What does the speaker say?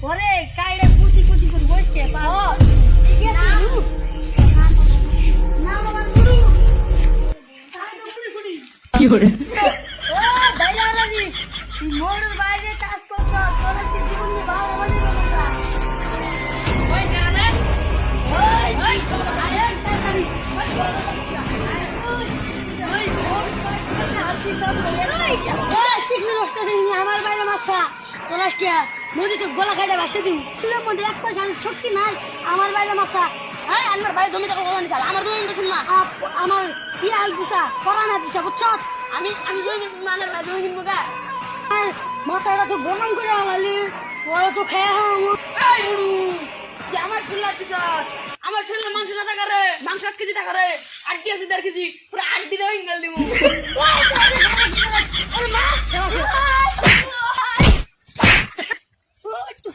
ওরে কাইড়ে কুচি কুচি করে বসকে পাও ঠিক আছে না বাবা গুরু তাই তো গুড়ি গুড়ি কি করে ও দাইলা রাজি তুই মোড়ের বাইরে কাজ করছ তোর জীবন নিয়ে ভালো বাড়ি করছ ওই জানে ওই আরে তাড়াতাড়ি আমার বাইরে মাছা তোলাসটিয়া নদীতে গোলা খাইটা বাসে দিন তুলের মধ্যে এক পয়সা শক্তি নাই আমার বাইরে মাছা হ্যাঁ আল্লাহর ভাই জমি টাকা কোন চাল আমার জমি বেশি না আমার ইয়ে হাল দিছা পরানা দিছা বুঝছ আমি জমি বেশি না আল্লাহর ভাই জমি কিনবো গা মাথাটা তো গরম করে আলালি পরে তো খেয়ে এই বুড়ু যে আমার ছেলে দিছ আমার ছেলে মাংস না টাকা রে মাংস 1 কেজি টাকা রে 8 কেজি 1.5 কেজি পুরো 8 দিন হয়ে গেল দিমু মা